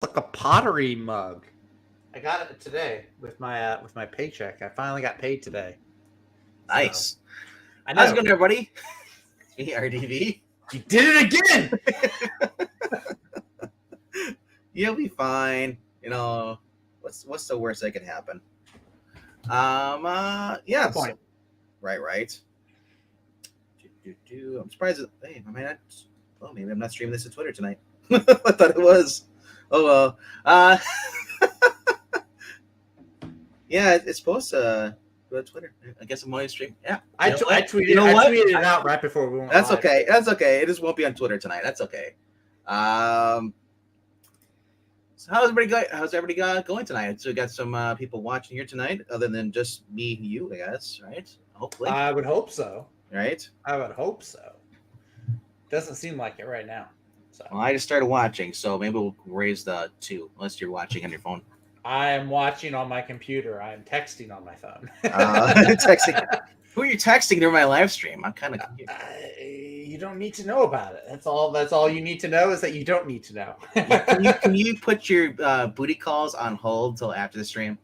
like a pottery mug. I got it today with my paycheck. I finally got paid today. So Nice. I How's it know going, everybody? It's me, RDV. you did it again. You'll be fine. You know, what's the worst that could happen? Yeah. Good point. Right. I'm surprised. Hey, I mean, well, maybe I'm not streaming this to Twitter tonight. I thought it was. Oh well. Yeah, it's supposed to go to Twitter. I guess I'm only streaming. Yeah. I tweeted. I tweeted it out right before we went That's live. okay. That's okay. It just won't be on Twitter tonight. That's okay. So how's everybody going tonight? So we got some people watching here tonight, other than just me and you, I guess, right? Hopefully, I would hope so. right? I would hope so. Doesn't seem like it right now. So Well, I just started watching, so maybe we'll raise the 2, unless you're watching on your phone. I am watching on my computer. I am texting on my phone. Texting. Who are you texting during my live stream? I'm kind of confused. You don't need to know about it. That's all you need to know is that you don't need to know. Can you put your booty calls on hold till after the stream?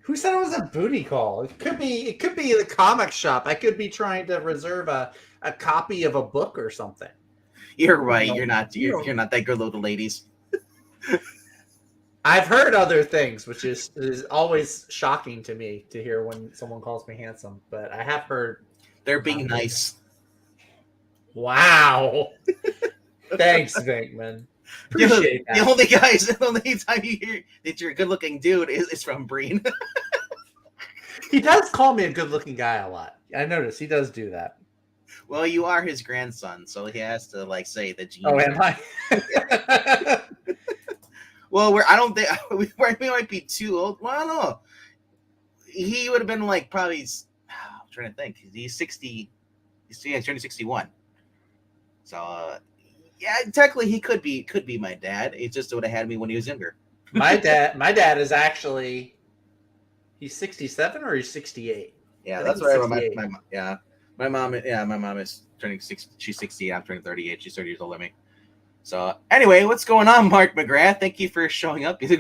Who said it was a booty call? It could be the comic shop. I could be trying to reserve a copy of a book or something. You're right. You're not that good with the ladies. I've heard other things, which is always shocking to me to hear when someone calls me handsome. But I have heard they're being nice. Wow. Thanks, Venkman. Appreciate that. The only time you hear that you're a good-looking dude is from Breen. He does call me a good-looking guy a lot. I notice he does do that. Well, you are his grandson, so he has to say the gene. Oh, am I? Well, I don't think we might be too old. Well, I don't know. He would have been probably. I'm trying to think. He's 60. He's turning 61. So yeah, technically he could be my dad. It just would have had me when he was younger. My dad is actually. He's 67 or he's 68. Yeah, that's right. My mom is turning 60. She's 68. I'm turning 38. She's 30 years older than me. So anyway, what's going on, Mark McGrath? Thank you for showing up. Hey,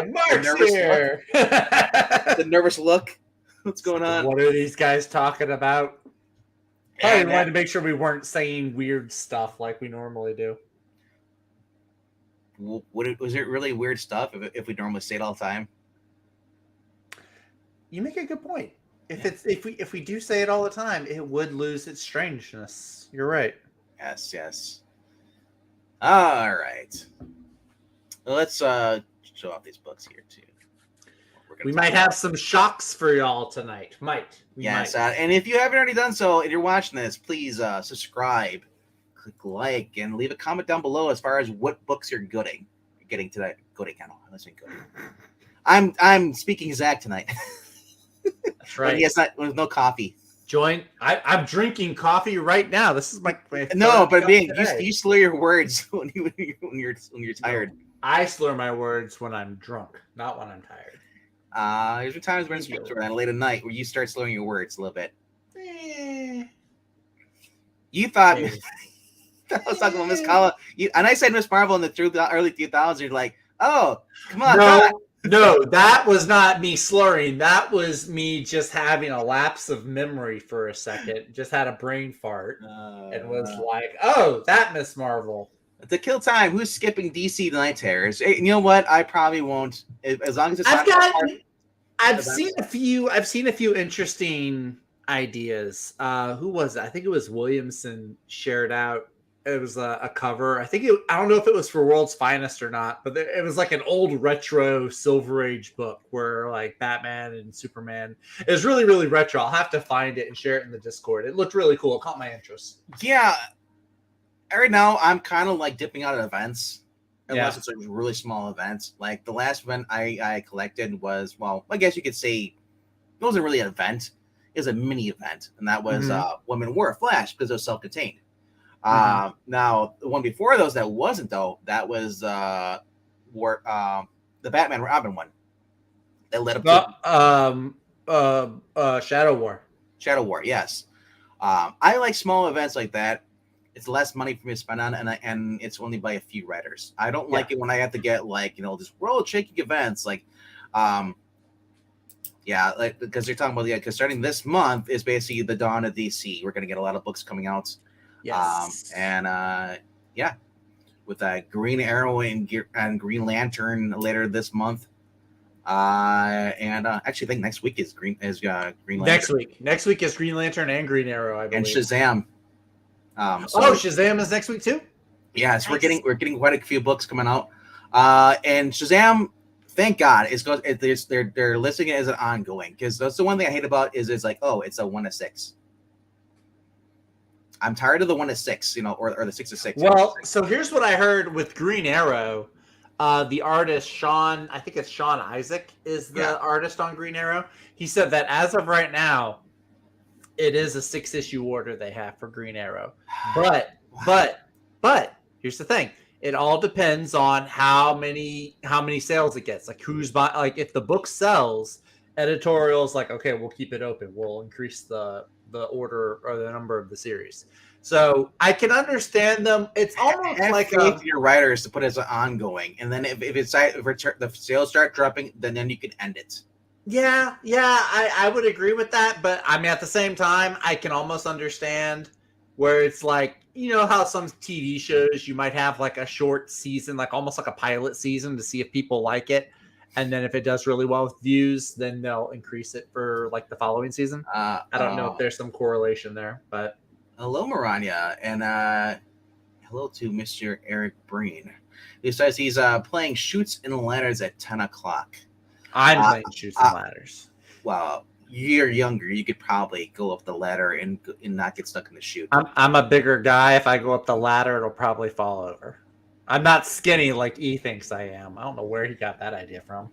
Mark's here. The nervous look. What's going on? What are these guys talking about? I wanted to make sure we weren't saying weird stuff like we normally do. Was it really weird stuff if we normally say it all the time? You make a good point. If we do say it all the time, it would lose its strangeness. You're right. Yes. All right. Well, let's show off these books here too. We might have some shocks for y'all tonight. Yes, and if you haven't already done so, and you're watching this, please subscribe, click like, and leave a comment down below as far as what books you're getting tonight. I'm speaking Zach tonight. That's right. Yes, with no coffee. I'm drinking coffee right now. This is my no, but you slur your words when you're tired. I slur my words when I'm drunk, not when I'm tired. There's been times when late at night where you start slurring your words a little bit. You thought I was talking about Miss Kala, and I said Miss Marvel in the early 2000s. You're like, oh, come on. No, that was not me slurring. That was me just having a lapse of memory for a second. Just had a brain fart and was like, oh, that Miss Marvel. To kill time, who's skipping DC Night Terrors? Hey, you know what? I probably won't, as long as it's. I've seen a few interesting ideas. Who was it? I think it was Williamson shared out. It was a cover. I don't know if it was for World's Finest or not, but it was like an old retro Silver Age book where Batman and Superman. It was really, really retro. I'll have to find it and share it in the Discord. It looked really cool. It caught my interest. Yeah. Right now, I'm kind of dipping out of events. Unless it's a really small event. Like the last event I collected was, well, I guess you could say it wasn't really an event. It was a mini event. And that was Women Wore a Flash because it was self-contained. Now, the one before those that wasn't, though, that was the Batman Robin one. That led up to Shadow War. Shadow War, yes. I like small events like that it's less money for me to spend on, and it's only by a few writers. I don't like it when I have to get like this world shaking events like, like because they're talking about because starting this month is basically the dawn of DC. We're gonna get a lot of books coming out. Yes. With Green Arrow and Green Lantern later this month. Actually, I think next week is Green Lantern. Next week is Green Lantern and Green Arrow, I believe. And Shazam. Shazam is next week too. Yes, nice. We're getting quite a few books coming out. And Shazam, thank God, they're listing it as an ongoing, because that's the one thing I hate about is it's like, oh, it's a 1-6. I'm tired of the 1-6, or the 6-6. Well, so here's what I heard with Green Arrow. The artist Sean, I think it's Sean Isaac, is the artist on Green Arrow. He said that as of right now, it is a 6-issue order they have for Green Arrow. But here's the thing: it all depends on how many sales it gets. Like who's buying. Like if the book sells, editorial's like, okay, we'll keep it open. We'll increase the order or the number of the series. So I can understand them. It's almost like your writers to put it as an ongoing, and then if the sales start dropping, then you can end it. Yeah, I would agree with that. But I mean, at the same time, I can almost understand where it's like, how some TV shows you might have like a short season, like almost like a pilot season to see if people like it. And then if it does really well with views, then they'll increase it for like the following season. I don't know if there's some correlation there, but. Hello, Maranya, and hello to Mr. Eric Breen. He says he's playing Chutes and Ladders at 10 o'clock. I'm playing Chutes and Ladders. Well, you're younger. You could probably go up the ladder and not get stuck in the chute. I'm a bigger guy. If I go up the ladder, it'll probably fall over. I'm not skinny like E thinks I am. I don't know where he got that idea from.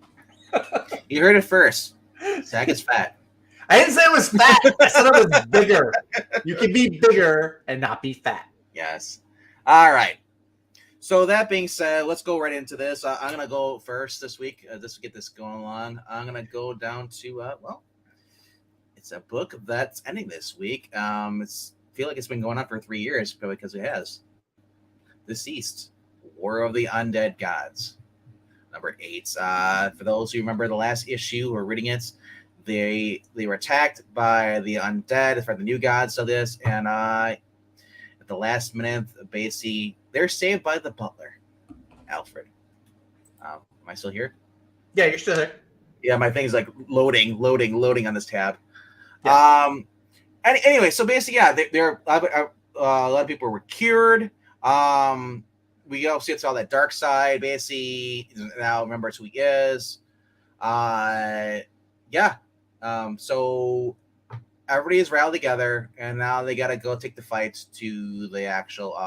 You heard it first. Zach is fat. I didn't say it was fat. I said it was bigger. You can be bigger and not be fat. Yes. All right. So that being said, let's go right into this. I'm going to go first this week. Just to get this going along. I'm going to go down to, it's a book that's ending this week. I feel like it's been going on for 3 years, probably because it has. Deceased. War of the Undead Gods. Number 8. For those who remember the last issue or reading it, they were attacked by the undead for the new gods of this, and at the last minute, basically, they're saved by the butler, Alfred. Am I still here? Yeah, you're still here. Yeah, my thing's like loading on this tab. Yeah. Anyway, so basically, they're a lot of people were cured. We also saw that dark side. Basically, now remembers who he is. So everybody is rallied together, and now they got to go take the fight to the actual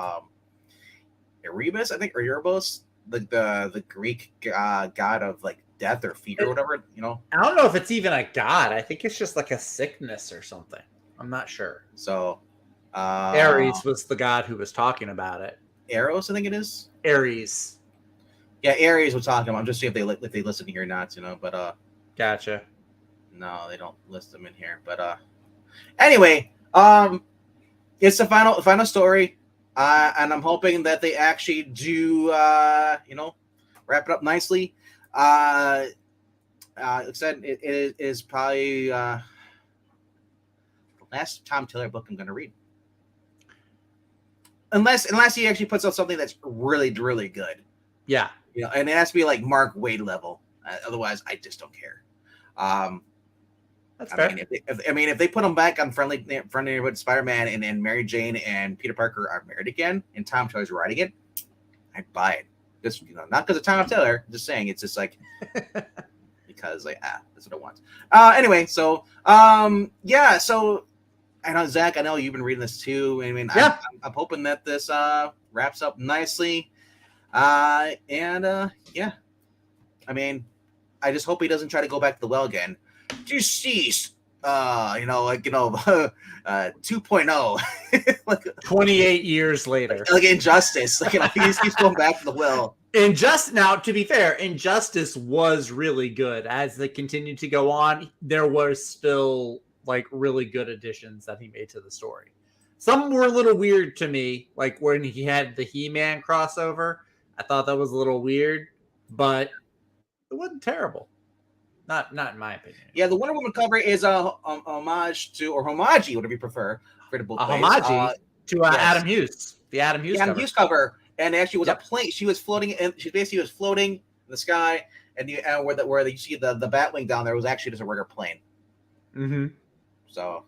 Erebus, I think, or Erebus, the Greek god of like death or fear or whatever. I don't know if it's even a god. I think it's just like a sickness or something. I'm not sure. So Ares was the god who was talking about it. Eros, I think it is. Ares. Yeah, Ares was talking about. I'm just seeing if they listen here or not. But gotcha. No, they don't list them in here. But anyway, it's the final story, and I'm hoping that they actually do, wrap it up nicely. Like I said, it is probably the last Tom Taylor book I'm going to read, unless he actually puts out something that's really, really good. Yeah, and it has to be like Mark Waid level. Otherwise, I just don't care. That's fair. If they put them back on Friendly Neighborhood Spider-Man and Mary Jane and Peter Parker are married again and Tom Taylor's writing it, I'd buy it. Just not because of Tom Taylor. Just saying, it's just like because that's what I want. Anyway, so so I know Zach. I know you've been reading this too. I mean, yeah. I'm hoping that this wraps up nicely. I mean, I just hope he doesn't try to go back to the well again. Deceased, 2.0. like 28 years later. Like Injustice. He just keeps going back to the well. Now, to be fair, Injustice was really good. As they continued to go on, there was still like really good additions that he made to the story. Some were a little weird to me, like when he had the He-Man crossover. I thought that was a little weird, but it wasn't terrible. Not in my opinion. Yeah, the Wonder Woman cover is a homage to, or homage, whatever you prefer, for the both A ways. homage to yes. Adam Hughes. The Adam Hughes cover. Hughes cover, and actually was a plane. She was floating, and she basically was floating in the sky, and where you see the Batwing down there was actually just a regular plane. Mm-hmm. So,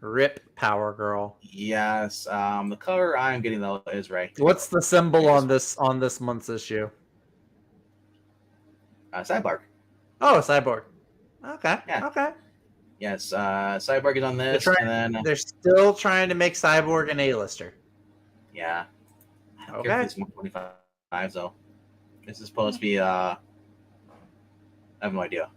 rip Power Girl. Yes, the cover I'm getting though is right. What's the symbol on this month's issue? Cyborg. Oh, Cyborg. Okay. Yeah. Okay. Yes, Cyborg is on this, they're still trying to make Cyborg an A-lister. Yeah. Okay. It's 125 though. This is supposed to be. I have no idea.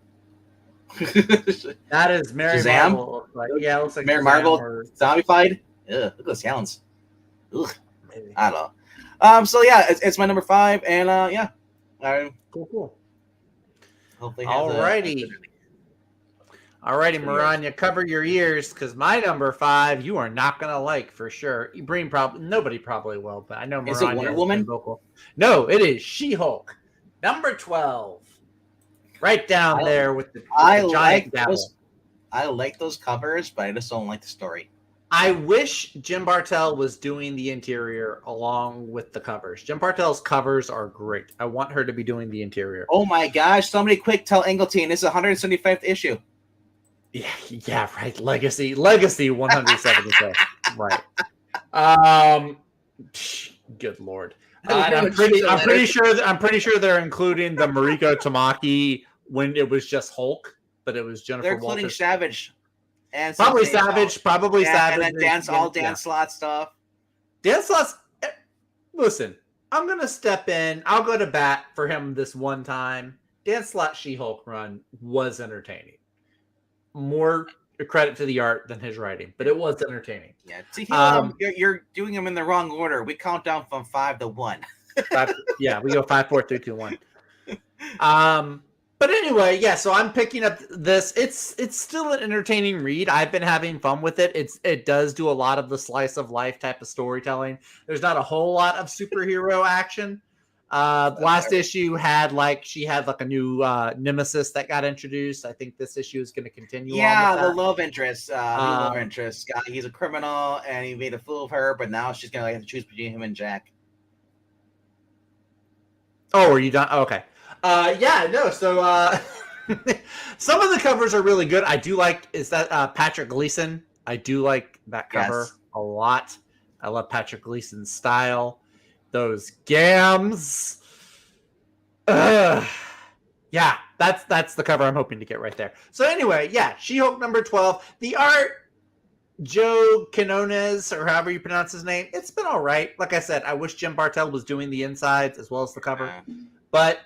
That is Mary Shazam? Marvel. Yeah, it looks like Mary Marvel zombified. Ugh, look at the sounds. Ugh. Maybe. I don't know. So yeah, it's my number 5, and yeah. Cool. Hopefully. Alrighty, Maranya, cover your ears, because my number 5 you are not gonna like for sure. Nobody probably will, but I know Maranya is it Wonder Woman? Vocal. No, it is She-Hulk, number 12, right down there with the giant devil. I like those covers, but I just don't like the story. I wish Jim Bartel was doing the interior along with the covers. Jim Bartel's covers are great. I want her to be doing the interior. Oh my gosh! Somebody quick tell Engeltine this is 175th issue. Yeah, right. Legacy 176. Right. Good lord. I'm pretty sure they're including the Mariko Tamaki when it was just Hulk, but it was Jennifer. They're including Walters. Savage. And probably Savage. And then Dan Slott stuff. Dan Slott's. Listen, I'm gonna step in. I'll go to bat for him this one time. Dan Slott She-Hulk run was entertaining. More credit to the art than his writing, but it was entertaining. Yeah, you're doing them in the wrong order. We count down from 5 to 1. We go 5, 4, 3, 2, 1. But anyway, yeah. So I'm picking up this. It's still an entertaining read. I've been having fun with it. It does do a lot of the slice of life type of storytelling. There's not a whole lot of superhero action. Last issue had she had a new nemesis that got introduced. I think this issue is going to continue. Yeah, the love interest. He's a criminal and he made a fool of her, but now she's going to have to choose between him and Jack. Oh, are you done? Oh, okay. So some of the covers are really good. I do like Patrick Gleason. I do like that cover a lot. I love Patrick Gleason's style. Those gams. Yeah, that's the cover I'm hoping to get right there. So anyway, yeah, She-Hulk number 12. The art, Joe Quinones, or however you pronounce his name, it's been all right. Like I said, I wish Jim Bartel was doing the insides as well as the cover. But,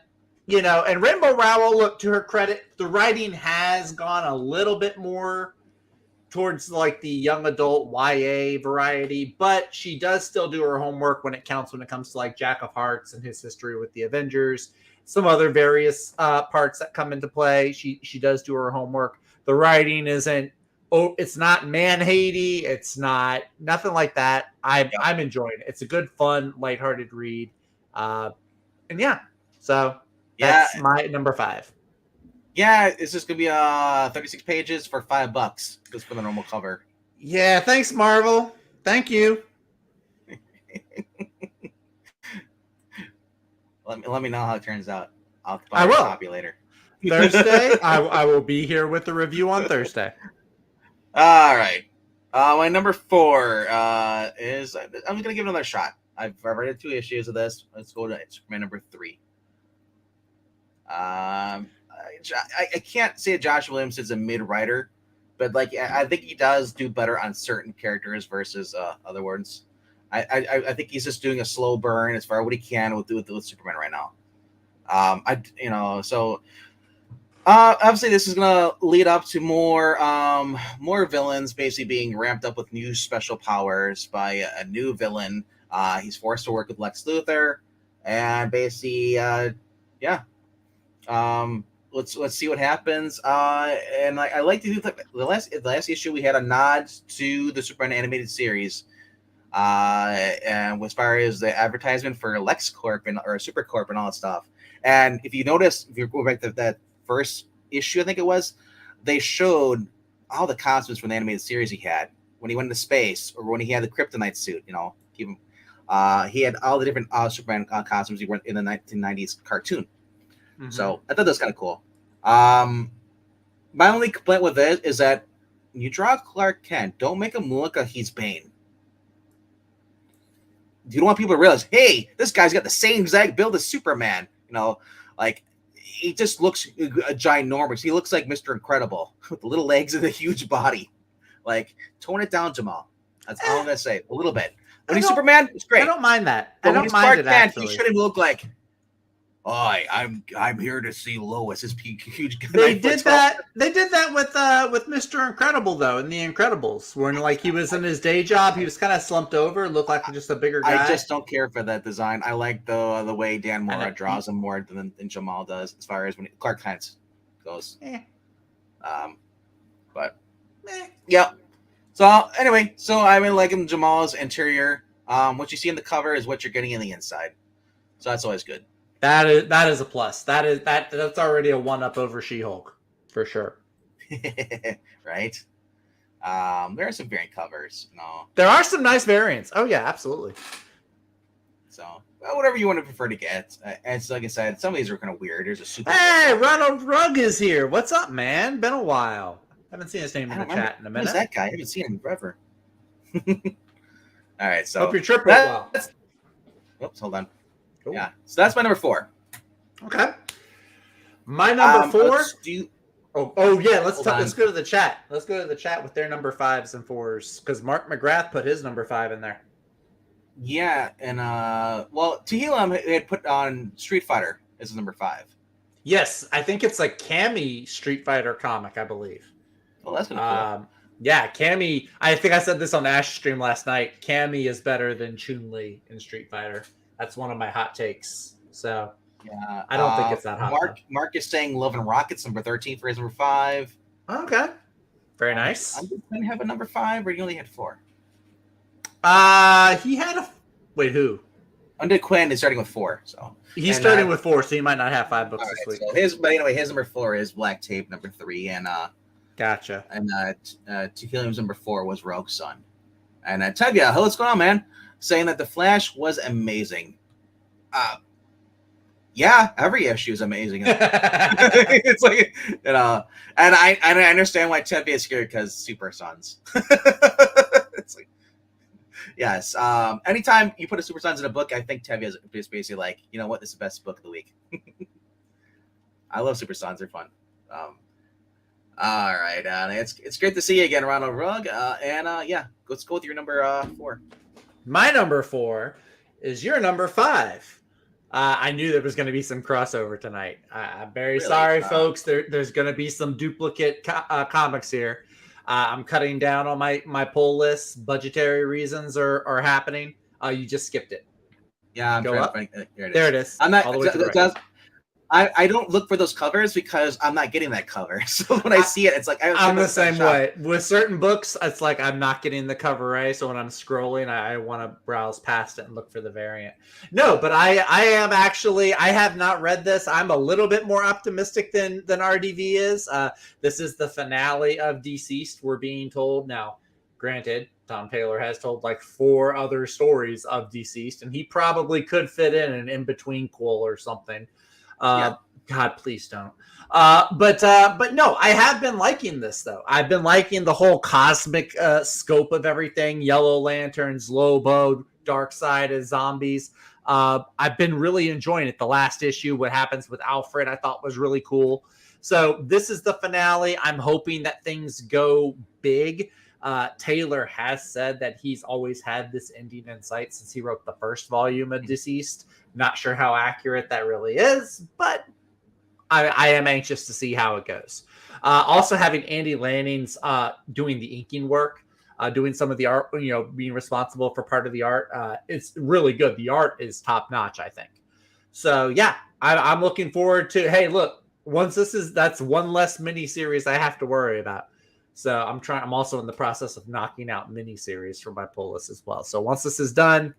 and Rainbow Rowell, look, to her credit, the writing has gone a little bit more towards the young adult YA variety, but she does still do her homework when it counts, when it comes to Jack of Hearts and his history with the Avengers, some other various parts that come into play. She does do her homework. The writing it's not man-hatey. It's nothing like that. I'm enjoying it. It's a good, fun, lighthearted read. And yeah, so that's my number 5. Yeah, it's just gonna be 36 pages for $5 just for the normal cover. Yeah, thanks, Marvel. Thank you. Let me know how it turns out. I will. Copy later. Thursday, I will be here with the review on Thursday. All right. My number 4 is I'm gonna give it another shot. I've read 2 issues of this. Let's go to Superman number 3. I can't say Josh Williams is a mid writer, but I think he does do better on certain characters versus other ones. I think he's just doing a slow burn as far as what he can with Superman right now. Obviously this is gonna lead up to more villains basically being ramped up with new special powers by a new villain. He's forced to work with Lex Luthor, and basically let's see what happens. And I like to do the last issue we had a nod to the Superman animated series. And as far as the advertisement for LexCorp or SuperCorp and all that stuff. And if you notice, if you go back to that first issue, I think it was, they showed all the costumes from the animated series he had when he went into space or when he had the kryptonite suit. He had all the different Superman costumes he wore in the 1990s cartoon. Mm-hmm. So I thought that was kind of cool. My only complaint with it is that when you draw Clark Kent, don't make him look like he's Bane. You don't want people to realize, hey, this guy's got the same exact build as Superman. Like he just looks ginormous. He looks like Mr. Incredible with the little legs and the huge body. Like, tone it down, Jamal. That's all I'm gonna say. A little bit. When he's Superman, it's great. I don't mind that. But when he's Clark Kent, he shouldn't look like, I'm here to see Lois. This huge. They did that. They did that with Mr. Incredible though in The Incredibles, when like he was in his day job, he was kind of slumped over, looked like just a bigger guy. I just don't care for that design. I like the way Dan Mora draws him more than Jamal does, as far as when Clark Kent goes. But yeah. So anyway, I'm liking Jamal's interior. What you see in the cover is what you're getting in the inside, so that's always good. That is a plus. That's already a 1-up over She-Hulk for sure. Right. There are some variant covers. There are some nice variants. Oh yeah, absolutely. So whatever you want to prefer to get. And so, like I said, some of these are kind of weird. There's a super. Hey, Ronald Rugg is here. What's up, man? Been a while. Haven't seen his name in the chat in a minute. Who's that guy? I haven't seen him forever. All right, so hope your trip went well. Oops, hold on. Cool. Yeah, so that's my number 4. Okay. My number 4. Yeah. Let's go to the chat. Let's go to the chat with their number 5s and 4s because Mark McGrath put his number 5 in there. Yeah, and Tehillim had put on Street Fighter as his number 5. Yes, I think it's like Cammy Street Fighter comic, I believe. Well, that's kind of cool. Yeah, Cammy. I think I said this on Ash stream last night. Cammy is better than Chun-Li in Street Fighter. That's one of my hot takes. So yeah, I don't think it's that hot. Mark is saying Love and Rockets number 13 for his number 5. Okay, very nice. I'm going to have a number 5, or you only had 4? He had a wait. Who? Undead Quinn is starting with 4, so he's starting with 4, so he might not have 5 books this week. So his number 4 is Black Tape number 3, and gotcha. And Tehillim's number 4 was Rogue Sun, and Tevya, what's going on, man? Saying that the Flash was amazing. Yeah, every issue is amazing. It's like, and I understand why Tevye is scared because Super Sons. It's like, yes. Anytime you put a Super Sons in a book, I think Tevye is basically like, you know what, this is the best book of the week. I love Super Sons; they're fun. All right, it's great to see you again, Ronald Rugg. Yeah, let's go with your number 4. My number 4 is your number 5. I knew there was going to be some crossover tonight. I'm very sorry, folks. There's going to be some duplicate comics here. I'm cutting down on my pull list. Budgetary reasons are happening. You just skipped it. Yeah, Go up. There it is. I'm not. All the way to the right. I don't look for those covers because I'm not getting that cover. So when I see it, it's like I'm the same way. With certain books, it's like I'm not getting the cover right. So when I'm scrolling, I want to browse past it and look for the variant. No, but I am actually, I have not read this. I'm a little bit more optimistic than RDV is. This is the finale of Deceased, we're being told. Now, granted, Tom Taylor has told like 4 other stories of Deceased, and he probably could fit in an in-between quill or something. Yeah. God, please don't. But no, I have been liking this though. I've been liking the whole cosmic scope of everything. Yellow Lanterns, Lobo, Darkseid as zombies. I've been really enjoying it. The last issue, what happens with Alfred, I thought was really cool. So this is the finale. I'm hoping that things go big. Taylor has said that he's always had this ending in sight since he wrote the first volume of Deceased. Not sure how accurate that really is, but I am anxious to see how it goes. Also having Andy Lanning's doing the inking work, doing some of the art, being responsible for part of the art. It's really good. The art is top notch, I think. So yeah, I'm looking forward to, hey, look, once that's one less miniseries I have to worry about. So I'm also in the process of knocking out miniseries for my pull list as well. So once this is done,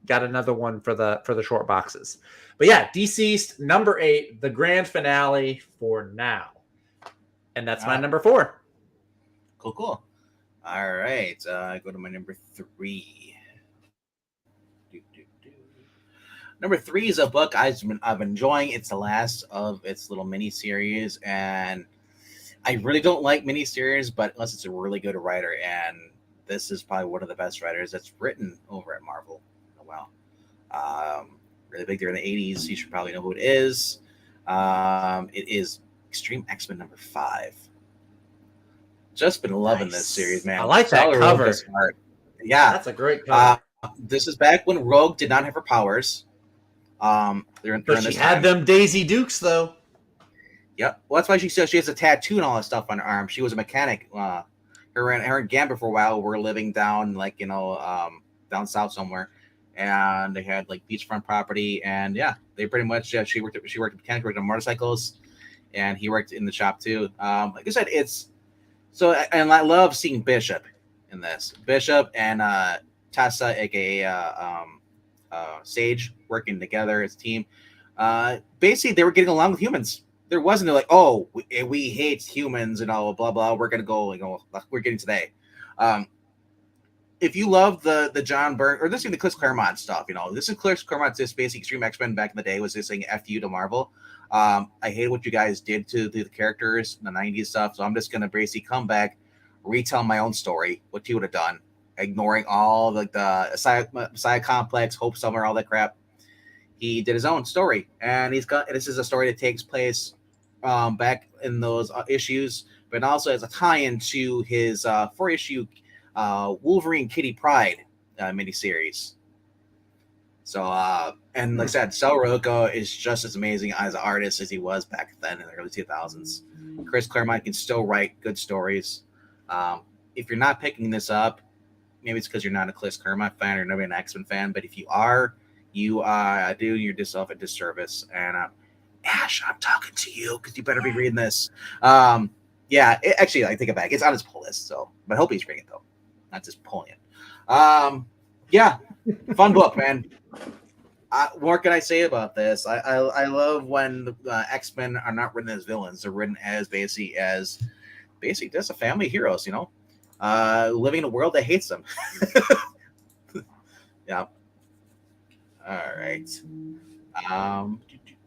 got another one for the short boxes. But yeah, Deceased number 8, the grand finale for now. And that's my number 4. Cool. All right. Go to my number 3. Number 3 is a book I've been enjoying. It's the last of its little mini series, and I really don't like mini series, but unless it's a really good writer, and this is probably one of the best writers that's written over at Marvel. Oh wow, really big there in the '80s. You should probably know who it is. It is Extreme X-Men number 5. Just been loving this series, man. I like that cover. Yeah, that's a great cover. This is back when Rogue did not have her powers. But she had them Daisy Dukes, though. Yep. Well, that's why she says she has a tattoo and all that stuff on her arm. She was a mechanic. Her and Gambit for a while were living down, down south somewhere, and they had like beachfront property. And yeah, they pretty much she worked mechanic, worked on motorcycles, and he worked in the shop too. Like I said, it's so, and I love seeing Bishop in this. Bishop and Tessa, aka Sage, working together as a team. Basically, they were getting along with humans. There wasn't like, oh, we hate humans and all blah blah. We're gonna go, we're getting today. If you love the John Byrne or this is the Chris Claremont stuff, this is Chris Claremont. This basic Extreme X-Men back in the day was just saying "F you" to Marvel. I hate what you guys did to the characters in the '90s stuff, so I'm just gonna basically come back, retell my own story, what you would have done, ignoring all the Messiah Complex, Hope Summer, all that crap. He did his own story, and this is a story that takes place back in those issues, but also as a tie-in to his 4-issue Wolverine Kitty Pryde miniseries. So, and like I said, Sal Rocco is just as amazing as an artist as he was back then in the early 2000s. Chris Claremont can still write good stories. If you're not picking this up, maybe it's because you're not a Chris Claremont fan or maybe an X-Men fan, but if you are, you do yourself a disservice. And Ash, I'm talking to you because you better be reading this. Actually, I take it back. It's on his pull list, but I hope he's reading it though, not just pulling it. Fun book, man. What can I say about this? I love when the X-Men are not written as villains; they're written as basically just a family of heroes. Living in a world that hates them. Yeah. All right.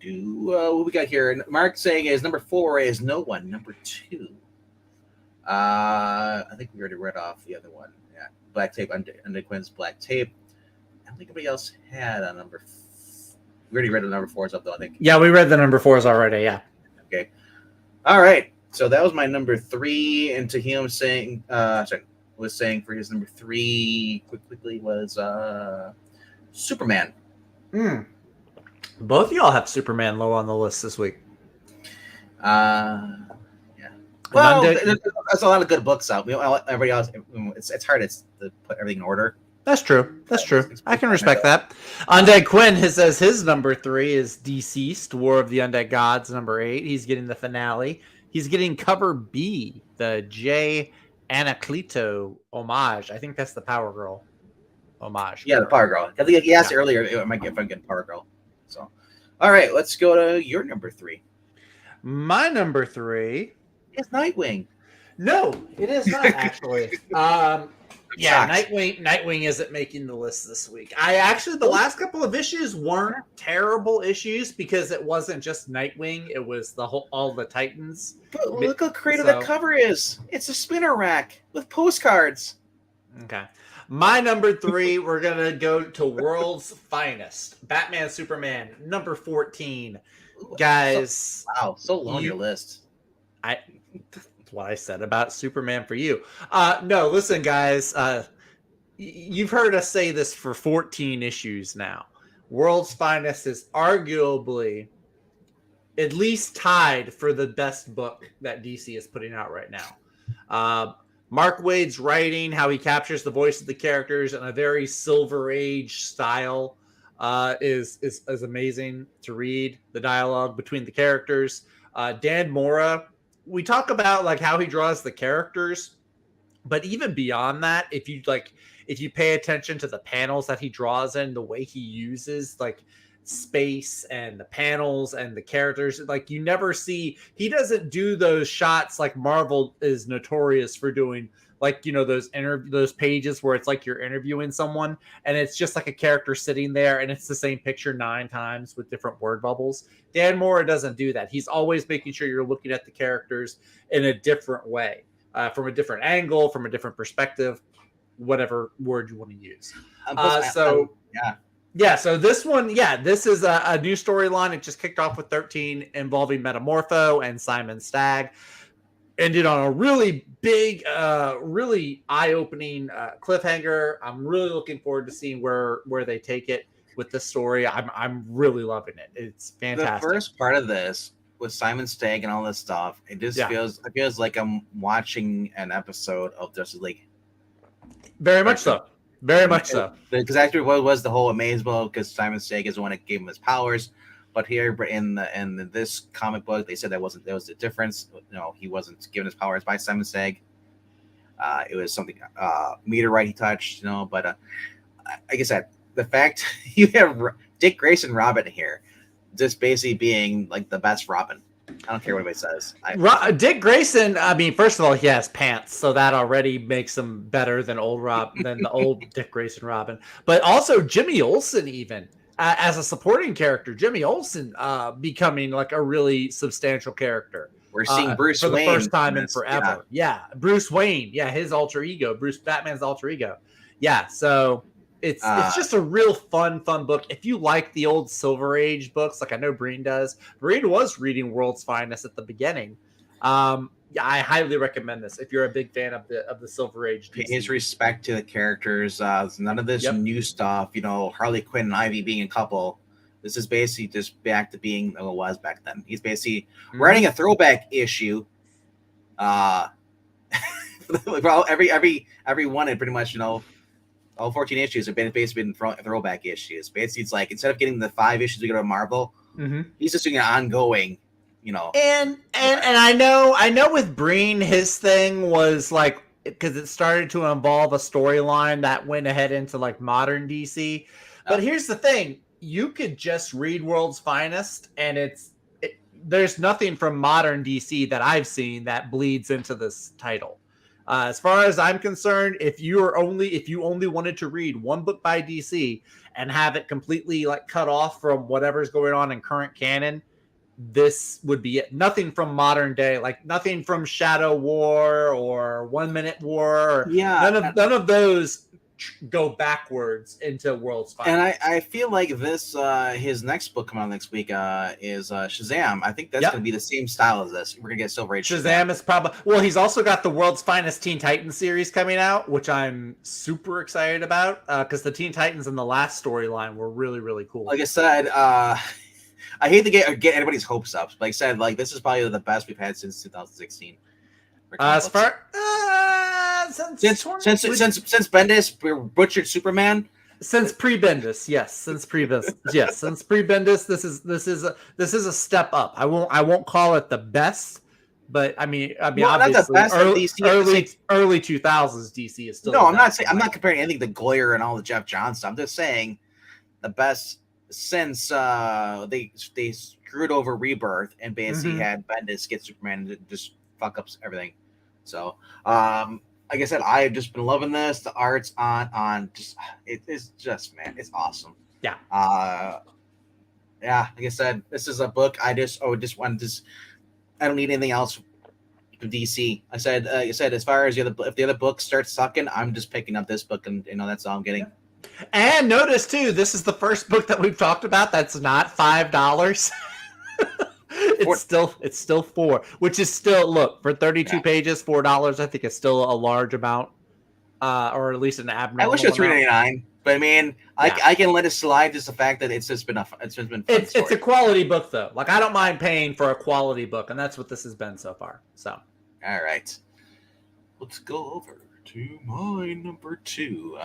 What we got here? Mark saying is number 4 is No One. Number 2. I think we already read off the other one. Yeah, Black Tape under Quinn's Black Tape. I don't think anybody else had a number. We already read the number 4s up though. I think. Yeah, we read the number 4s already. Yeah. Okay. All right. So that was my number 3, and Tahim saying, was saying for his number 3 quickly was Superman. Both of y'all have Superman low on the list this week. Yeah. Well, there's a lot of good books out. Everybody else, it's hard to put everything in order. That's true. I can respect that. Undead Quinn says his number 3 is Deceased, War of the Undead Gods, number 8. He's getting the finale. He's getting cover B, the J. Anacleto homage. I think that's the Power Girl homage. Yeah, the Power Girl. I think he asked earlier if I'm getting Power Girl. So, all right, let's go to your number 3. My number 3 is Nightwing. No, it is not actually. Nightwing isn't making the list this week. The last couple of issues weren't terrible issues because it wasn't just Nightwing; it was all the Titans. But look how creative that cover is! It's a spinner rack with postcards. Okay, my number 3. We're gonna go to World's Finest, Batman Superman, number 14. Guys, so long your list. That's what I said about Superman for you. No, listen, guys. You've heard us say this for 14 issues now. World's Finest is arguably at least tied for the best book that DC is putting out right now. Mark Waid's writing, how he captures the voice of the characters in a very Silver Age style, is amazing to read. The dialogue between the characters. Dan Mora, we talk about like how he draws the characters, but even beyond that, if you pay attention to the panels that he draws in, the way he uses like space and the panels and the characters, like you never see, he doesn't do those shots like Marvel is notorious for doing, like, you know, those pages where it's like you're interviewing someone and it's just like a character sitting there and it's the same picture 9 times with different word bubbles. Dan Mora doesn't do that. He's always making sure you're looking at the characters in a different way, from a different angle, from a different perspective, whatever word you want to use. So this one, this is a new storyline. It just kicked off with 13 involving Metamorpho and Simon Stagg. Ended on a really big, really eye-opening cliffhanger. I'm really looking forward to seeing where they take it with this story. I'm really loving it. It's fantastic. The first part of this with Simon Stagg and all this stuff, it just feels like I'm watching an episode of Justice League. Very much so. Very much so. Because actually, what was the whole amazement? Because Simon Stagg is the one that gave him his powers, but here in this comic book, they said there was a difference. You know, he wasn't given his powers by Simon Stagg. It was something meteorite he touched. You know, but like I said, the fact you have Dick Grayson Robin here, just basically being like the best Robin. I don't care what anybody says. Dick Grayson, I mean, first of all, he has pants, so that already makes him better than the old Dick Grayson Robin. But also Jimmy Olsen, even as a supporting character, Jimmy Olsen becoming like a really substantial character. We're seeing Bruce for Wayne the first time in forever. Yeah, Bruce Wayne. Yeah, his alter ego, Batman's alter ego. Yeah, so it's just a real fun book. If you like the old Silver Age books, like I know Breen does. Breen was reading World's Finest at the beginning. I highly recommend this if you're a big fan of the Silver Age. DC. His respect to the characters. None of this new stuff. You know, Harley Quinn and Ivy being a couple. This is basically just back to being what it was back then. He's basically writing a throwback issue. Well, every one, and pretty much, you know, all 14 issues have basically been throwback issues. Basically, it's like instead of getting the 5 issues we go to Marvel, he's just doing an ongoing, you know. And I know with Breen, his thing was like, because it started to involve a storyline that went ahead into like modern DC. But here's the thing: you could just read World's Finest, and there's nothing from modern DC that I've seen that bleeds into this title. As far as I'm concerned, if you only wanted to read one book by DC and have it completely like cut off from whatever's going on in current canon, this would be it. Nothing from modern day, like nothing from Shadow War or 1 Minute War. None of those go backwards into World's Finest. And I feel like this his next book coming out next week is Shazam. I think that's going to be the same style as this. We're going to get Silver Age. Shazam is probably, well, he's also got the World's Finest Teen Titans series coming out, which I'm super excited about because the Teen Titans in the last storyline were really, really cool. Like I said, I hate to get anybody's hopes up. Like I said, like this is probably the best we've had since 2016. As far since Bendis butchered Superman. Since pre-Bendis, yes. Since pre-Bendis, this is a step up. I won't call it the best, but I mean, obviously, not the best early 2000s DC is still. No, I'm not comparing anything to Goyer and all the Jeff Johns stuff. I'm just saying the best since they screwed over Rebirth and basically had Bendis get Superman and just fuck up everything. So, like I said, I've just been loving this. The art's on just it's just, man, it's awesome. Yeah. Like I said, this is a book I don't need anything else from DC. I said, as far as if the other books start sucking, I'm just picking up this book, and that's all I'm getting. Yeah. And notice too, this is the first book that we've talked about that's not $5. It's still $4, which is still, look, for 32 pages, $4. I think it's still a large amount, or at least an abnormal. I wish it was $3.99, but I mean, I can let it slide. Just the fact that it's just been fun. It's a quality book though. Like I don't mind paying for a quality book, and that's what this has been so far. So, all right, let's go over to my number 2.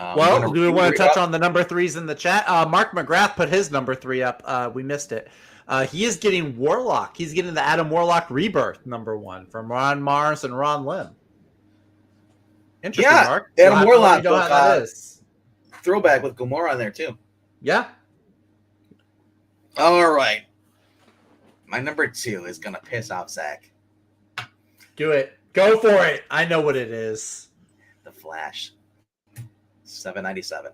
Do we want to touch on the number 3s in the chat? Mark McGrath put his number 3 up. We missed it. He is getting Warlock. He's getting the Adam Warlock Rebirth #1 from Ron Mars and Ron Lim. Interesting, Yeah, Mark. Adam Warlock You know book, how that is. Throwback with Gamora on there too. Yeah. All right. My number 2 is gonna piss off Zach. Do it. Go for it. I know what it is. The Flash. 797.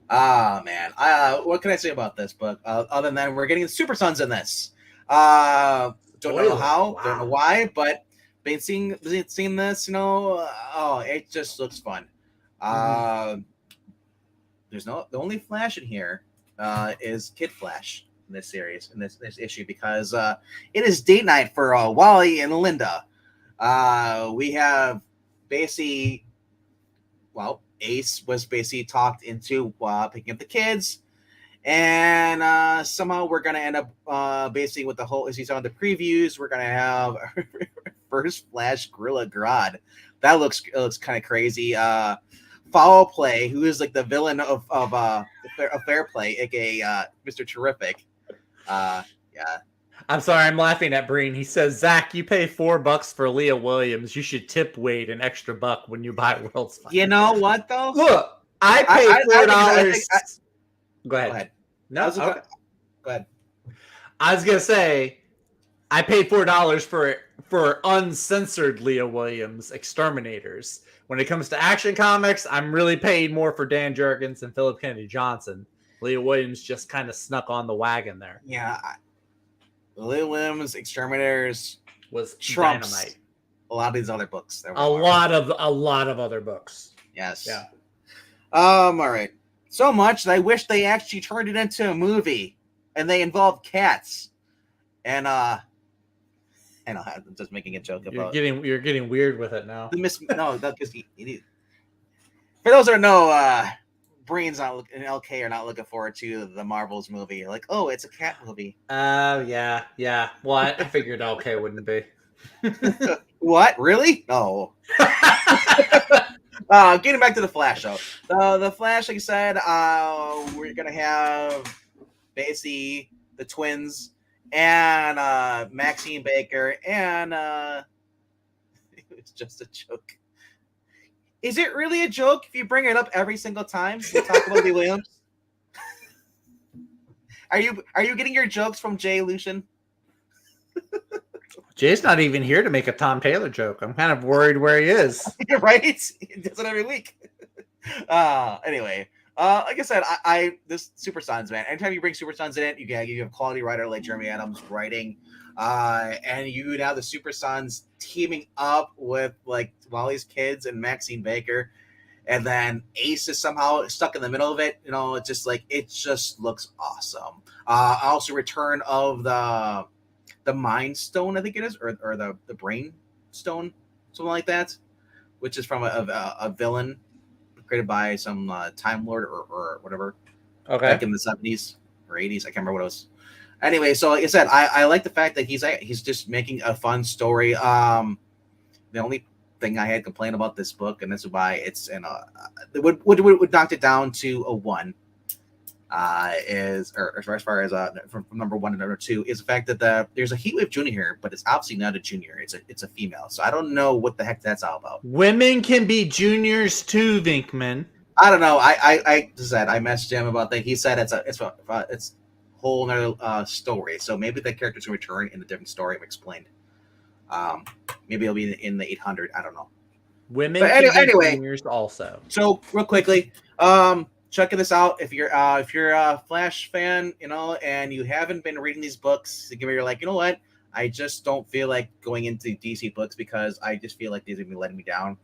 Ah, man. What can I say about this book? Other than we're getting the Super Sons in this. Don't know how, don't know why, but been seeing this, it just looks fun. There's the only Flash in here is Kid Flash in this series, in this issue, because it is date night for Wally and Linda. We have basically, Ace was basically talked into picking up the kids, and somehow we're gonna end up basically with the whole, as you saw in the previews, we're gonna have first Flash Gorilla Grodd. That looks kind of crazy. Foul Play, who is like the villain of Fair Play, aka Mr. Terrific. Yeah. I'm sorry, I'm laughing at Breen. He says, Zach, you pay $4 for Leah Williams. You should tip Wade an extra $1 when you buy World's Finest. You know what though? Look, I paid $4. Go ahead. No, Go ahead. I was gonna say, I paid $4 for uncensored Leah Williams Exterminators. When it comes to Action Comics, I'm really paying more for Dan Jurgens and Philip Kennedy Johnson. Leah Williams just kind of snuck on the wagon there. Yeah, Leah Williams Exterminators was trumps dynamite. A lot of these other books. A lot of other books. Yes. Yeah. All right. So much that I wish they actually turned it into a movie, and they involved cats. And I know I'm just making a joke about. You're getting weird with it now. Because for those that don't know, Brains and LK are not looking forward to the Marvels movie. Like, oh, it's a cat movie. Yeah. Well, I figured LK wouldn't be. What? Really? No. Getting back to the Flash, though. The Flash, like I said, we're gonna have basically the twins and Maxine Baker, and it's just a joke. Is it really a joke if you bring it up every single time you talk about Lee Williams? Are you getting your jokes from Jay Lucian? Jay's not even here to make a Tom Taylor joke. I'm kind of worried where he is. Right? He does it every week. Anyway, like I said, this Super Sons, man. Anytime you bring Super Sons in it, you have a quality writer like Jeremy Adams writing, and you would have the Super Sons teaming up with like Wally's kids and Maxine Baker, and then Ace is somehow stuck in the middle of it. It just looks awesome. Also, return of the Mind Stone, I think it is, or the Brain Stone, something like that, which is from a villain created by some Time Lord or whatever. Okay. Back in the 70s or 80s, I can't remember what it was. Anyway, so like I said, I like the fact that he's just making a fun story. The only thing I had complained about this book, and this is why it's would knock it down to a 1. As far as from number 1 to number 2 is the fact that there's a Heatwave Junior here, but it's obviously not a junior. It's a female, so I don't know what the heck that's all about. Women can be juniors too, Vinkman. I don't know. I messaged him about that. He said it's a whole nother story. So maybe the characters will return in a different story. I've explained. Maybe it'll be in the 800. I don't know. Women can be juniors also. So real quickly, checking this out. If you're a Flash fan, and you haven't been reading these books, you're like, you know what? I just don't feel like going into DC books because I just feel like these are going to be letting me down.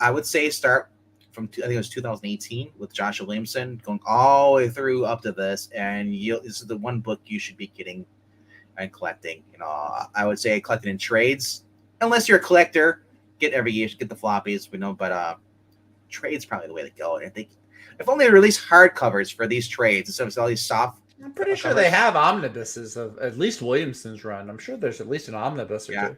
I would say start from, I think it was 2018 with Joshua Williamson, going all the way through up to this, and this is the one book you should be getting and collecting. I would say collecting in trades, unless you're a collector, get every year, get the floppies, but trades probably the way to go. And I think if only they release hardcovers for these trades instead of all these soft. I'm pretty sure they have omnibuses of at least Williamson's run. I'm sure there's at least an omnibus or two.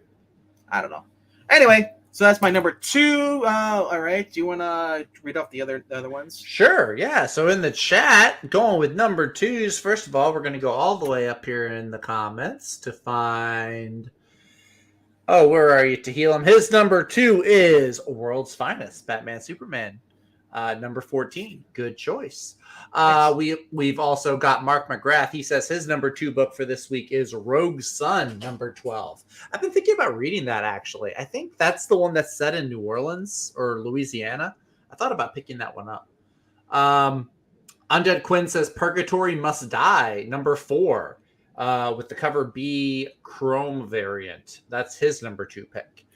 I don't know. Anyway, So that's my number 2. All right. Do you want to read off the other ones? Sure, yeah. So in the chat, going with number 2s, first of all, we're going to go all the way up here in the comments to find... Oh, where are you, Tehillim? His number 2 is World's Finest, Batman Superman. Number 14, good choice. We've also got Mark McGrath. He says his number 2 book for this week is Rogue Sun, number 12. I've been thinking about reading that, actually. I think that's the one that's set in New Orleans or Louisiana. I thought about picking that one up. Undead Quinn says Purgatory Must Die, number 4. With the cover B Chrome variant. That's his number 2 pick.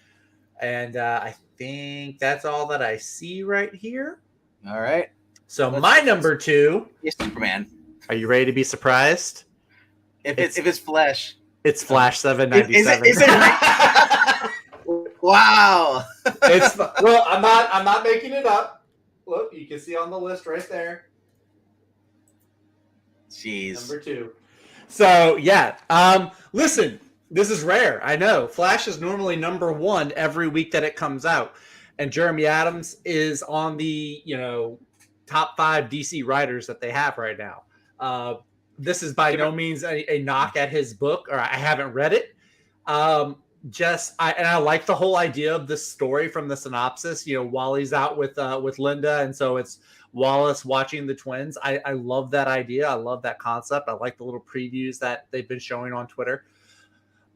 And I think that's all that I see right here. All right. So my number 2 is Superman. Are you ready to be surprised? If it's Flash. It's Flash 797. Is it right? Wow. Well, I'm not making it up. Look, you can see on the list right there. Jeez. Number 2. So yeah, listen, this is rare. I know Flash is normally number 1 every week that it comes out, and Jeremy Adams is on the top 5 DC writers that they have right now. This is by no means a knock at his book, or I haven't read it. I like the whole idea of this story from the synopsis. Wally's out with Linda, and so it's Wallace watching the twins. I love that idea. I love that concept. I like the little previews that they've been showing on Twitter.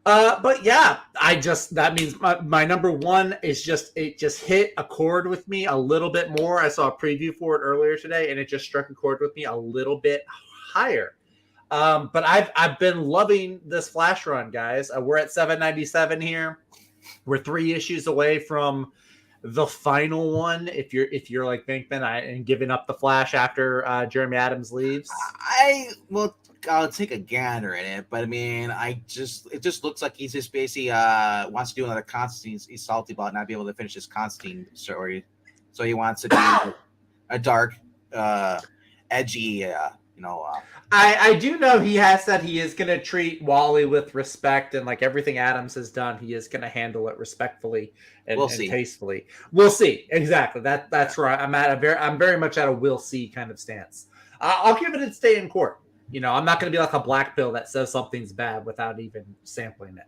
But yeah, that means my number 1 is it just hit a chord with me a little bit more. I saw a preview for it earlier today, and it just struck a chord with me a little bit higher. But I've been loving this Flash run, guys. We're at 797 here. We're 3 issues away from the final one. If you're like Venkman and giving up the Flash after Jeremy Adams leaves, I'll take a gander at it, but I mean, it just looks like he's just basically wants to do another Constantine. He's salty about not being able to finish his Constantine story, so he wants to do a dark, edgy, I do know he has said he is going to treat Wally with respect, and like everything Adams has done, he is going to handle it respectfully and tastefully. We'll see. Exactly. That's right. I'm very much at a we'll see kind of stance. I'll give it its day in court. I'm not going to be like a black pill that says something's bad without even sampling it.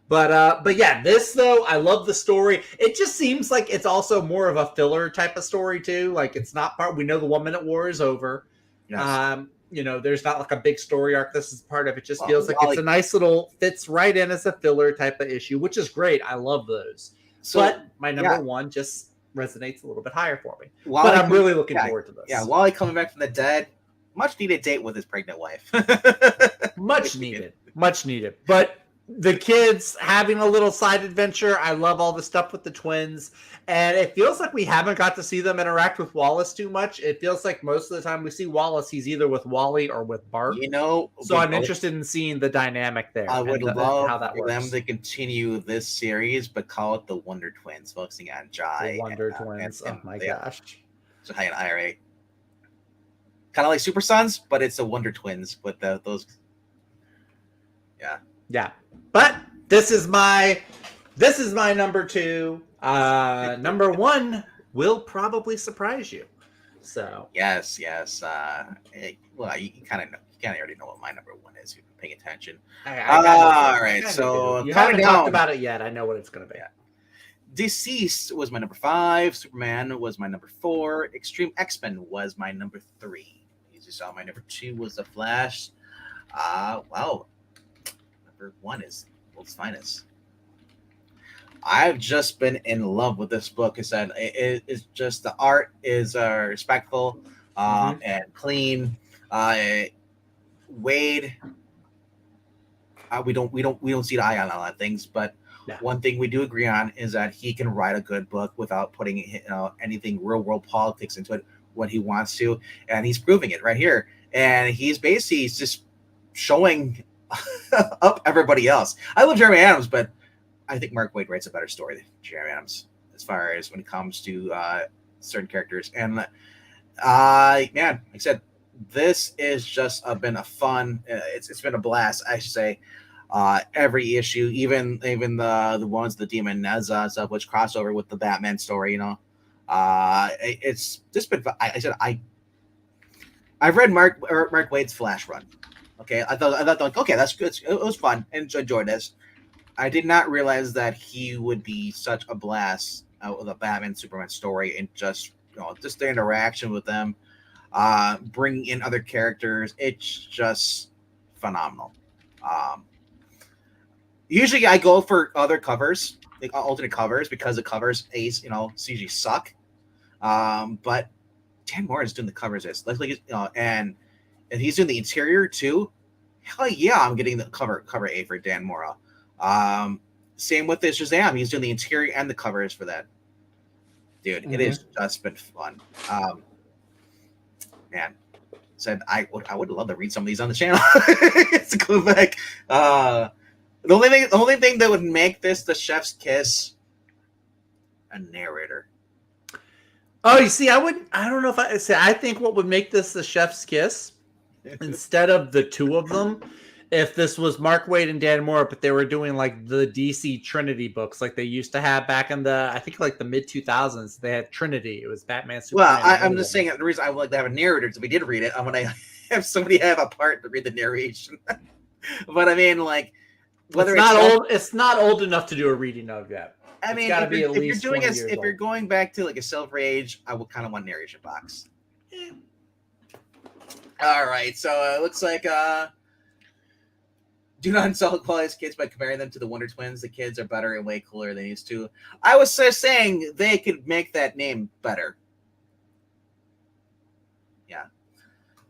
But yeah, this though, I love the story. It just seems like it's also more of a filler type of story too. Like it's not part. We know the 1 Minute War is over. Yes. There's not like a big story arc. This is part of it. Just feels like it's a nice little fits right in as a filler type of issue, which is great. I love those. But my number 1 just resonates a little bit higher for me. But I'm really looking forward to this. Yeah, Wally coming back from the dead. Much needed date with his pregnant wife. Much needed. But the kids having a little side adventure. I love all the stuff with the twins. And it feels like we haven't got to see them interact with Wallace too much. It feels like most of the time we see Wallace, he's either with Wally or with Bart. So I'm interested in seeing the dynamic there. I would love how that for works. them to continue this series, but call it the Wonder Twins, focusing on Jai. The Wonder Twins. Oh my gosh. Jai and IRA. Kind of like Super Sons, but it's the Wonder Twins with those. Yeah. Yeah. But this is my number 2. Number 1 will probably surprise you. So yes. You kind of already know what my number 1 is. You've been paying attention. All right. So you haven't talked about it yet. I know what it's going to be. Deceased was my number 5. Superman was my number 4. Extreme X-Men was my number 3. You saw my number 2 was The Flash. Wow. Number 1 is World's Finest. I've just been in love with this book. It's just the art is respectful and clean. Wade, we don't see the eye on a lot of things, but one thing we do agree on is that he can write a good book without putting anything real world politics into it when he wants to, and he's proving it right here. And he's just showing up everybody else. I love Jeremy Adams, but I think Mark Waid writes a better story than Jeremy Adams as far as when it comes to certain characters. And man, like I said, this is just been a fun. It's been a blast, I should say. every issue, even the ones the Demon Neza stuff, which crossover with the Batman story. It's just been. I've read Mark Waid's Flash run. Okay, I thought like, okay, that's good. It was fun and enjoyed this. I did not realize that he would be such a blast out with a Batman Superman story and just just the interaction with them, bringing in other characters. It's just phenomenal. Usually I go for other covers, like alternate covers, because the covers CG suck. But Dan Mora is doing the covers, and he's doing the interior too. Hell yeah, I'm getting the cover A for Dan Mora. Same with this Shazam. He's doing the interior and the covers for that. Dude, It has just been fun. Man, said I would love to read some of these on the channel. To go back. The only thing that would make this the chef's kiss, a narrator. Oh, you see, I don't know if I think what would make this the chef's kiss instead of the two of them, if this was Mark Waid and Dan Mora, but they were doing like the DC Trinity books like they used to have back in the mid 2000s. They had Trinity. It was Batman, Superman. Well, I'm just saying the reason I would like to have a narrator is if we did read it, I'm gonna have somebody have a part to read the narration. But I mean, like, whether it's not old enough to do a reading of yet. I mean, if you're going back to like a Silver Age, I would kind of want narration box. Yeah. All right, so it looks like do not insult quality's kids by comparing them to the Wonder Twins. The kids are better and way cooler than these two. I was just saying they could make that name better. Yeah.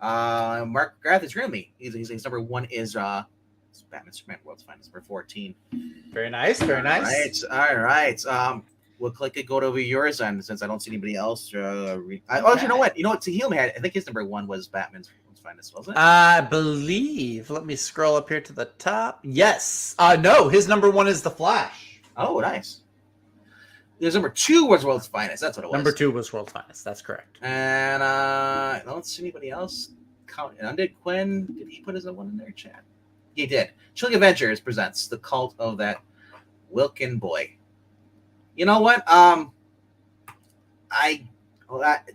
Mark McGrath is really his number one is Batman Superman World's Finest, number 14. Very nice, very nice. All right. We'll click it, go to yours, and since I don't see anybody else, you know what? Tahil had. I think his number one was Batman's World's Finest, wasn't it? I believe. Let me scroll up here to the top. Yes. No, his number one is The Flash. Oh, nice. His number two was World's Finest. That's what it was. Number two was World's Finest. That's correct. And I don't see anybody else. Did Quinn? Did he put his one in their chat? He did. Chilling Adventures presents The Cult of That Wilkin Boy. You know what?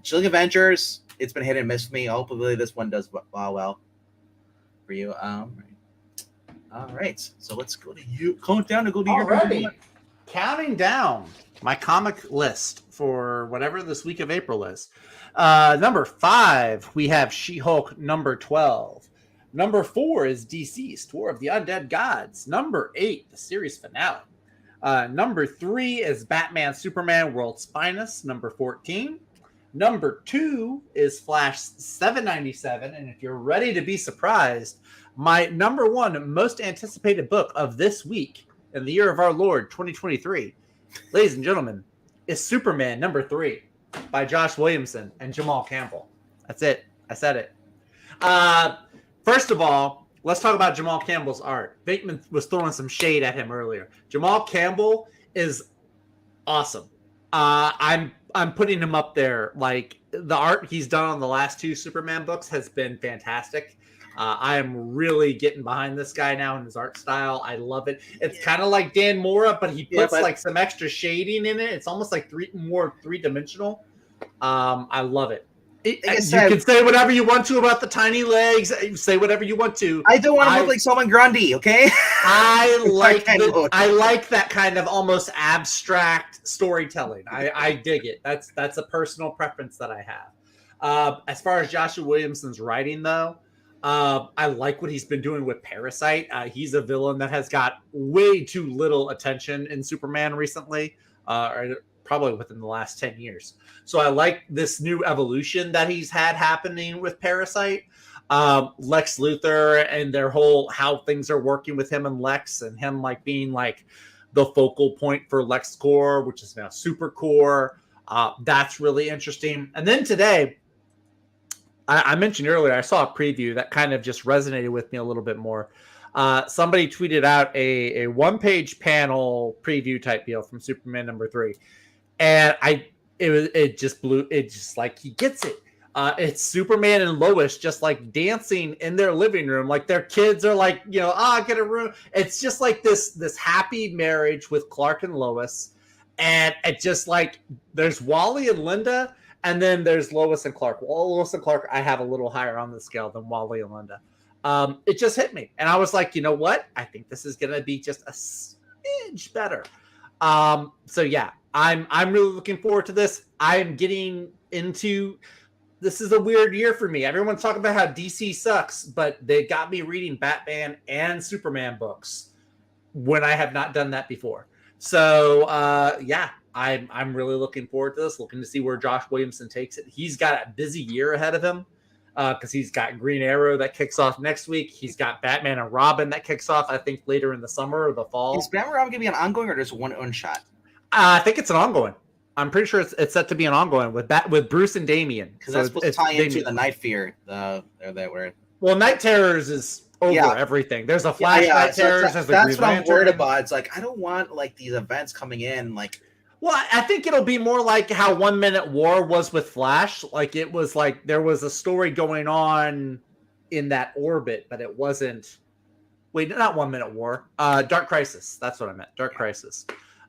Chilling Adventures, it's been hit and miss for me. Hopefully this one does well for you. All right. So let's go to you. Count down to go to your counting down my comic list for whatever this week of April is. Number 5, we have She-Hulk number 12. Number 4 is DC's War of the Undead Gods. Number 8, the series finale. Number 3 is Batman Superman World's Finest, number 14. Number 2 is Flash 797. And if you're ready to be surprised, my number 1 most anticipated book of this week in the year of our Lord 2023, ladies and gentlemen, is Superman number 3 by Josh Williamson and Jamal Campbell. That's it. I said it. First of all, let's talk about Jamal Campbell's art. Bateman was throwing some shade at him earlier. Jamal Campbell is awesome. I'm putting him up there. Like, the art he's done on the last 2 Superman books has been fantastic. I am really getting behind this guy now in his art style. I love it. It's kind of like Dan Mora, but he puts like some extra shading in it. It's almost like more three-dimensional. I love it. You can say whatever you want to about the tiny legs. Say whatever you want to. I don't want to look like Solomon Grundy, okay? I like that kind of almost abstract storytelling. I dig it. That's a personal preference that I have. As far as Joshua Williamson's writing, though, I like what he's been doing with Parasite. He's a villain that has got way too little attention in Superman recently, or probably within the last 10 years. So I like this new evolution that he's had happening with Parasite. Lex Luthor and their whole how things are working with him and Lex, and him like being like the focal point for LexCorp, which is now SuperCorp. That's really interesting. And then today, I mentioned earlier, I saw a preview that kind of just resonated with me a little bit more. Somebody tweeted out a one-page panel preview type deal from Superman number 3. And it just like he gets it. It's Superman and Lois just like dancing in their living room, like their kids are like, get a room. It's just like this happy marriage with Clark and Lois, and it just like there's Wally and Linda, and then there's Lois and Clark. Well, Lois and Clark I have a little higher on the scale than Wally and Linda. It just hit me, and I was like, you know what? I think this is gonna be just a smidge better. So yeah, I'm really looking forward to this. I'm getting into. This is a weird year for me. Everyone's talking about how DC sucks, but they got me reading Batman and Superman books when I have not done that before. So yeah, I'm really looking forward to this. Looking to see where Josh Williamson takes it. He's got a busy year ahead of him because he's got Green Arrow that kicks off next week. He's got Batman and Robin that kicks off, I think, later in the summer or the fall. Is Batman and Robin going to be an ongoing or just one shot? I think it's an ongoing. I'm pretty sure it's set to be an ongoing with Bruce and Damian. Because that's supposed to tie into the Night Fear. Well, Night Terrors is over everything. There's a Flash Night Terrors. That's what I'm worried about. It's like I don't want like these events coming in like. Well, I think it'll be more like how 1 Minute War was with Flash. Like it was like there was a story going on in that orbit, but it wasn't. Wait, not 1 Minute War. Dark Crisis. That's what I meant. Dark Crisis.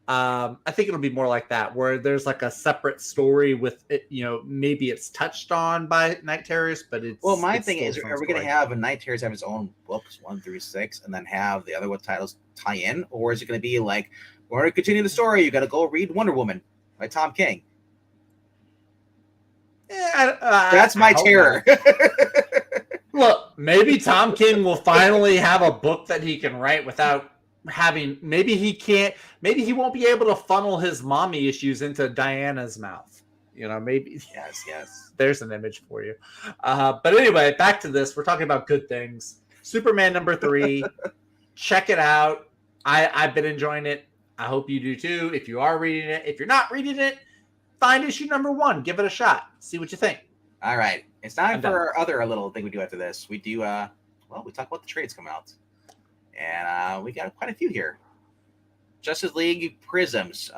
I think it'll be more like that, where there's like a separate story with it. Maybe it's touched on by Night Terrors, but it's. Well, my thing is, are we going to have a Night Terrors have its own books 1 through 6, and then have the other titles tie in, or is it going to be like, we're going to continue the story? You got to go read Wonder Woman by Tom King. That's my terror. Look, maybe Tom King will finally have a book that he can write without having. Maybe he won't be able to funnel his mommy issues into Diana's mouth. Maybe. Yes. There's an image for you. But anyway, back to this. We're talking about good things. Superman #3. Check it out. I've been enjoying it. I hope you do too. If you are reading it, if you're not reading it, find issue #1. Give it a shot. See what you think. All right. It's time for our other little thing we do after this. We do, we talk about the trades coming out. And we got quite a few here. Justice League Prisms.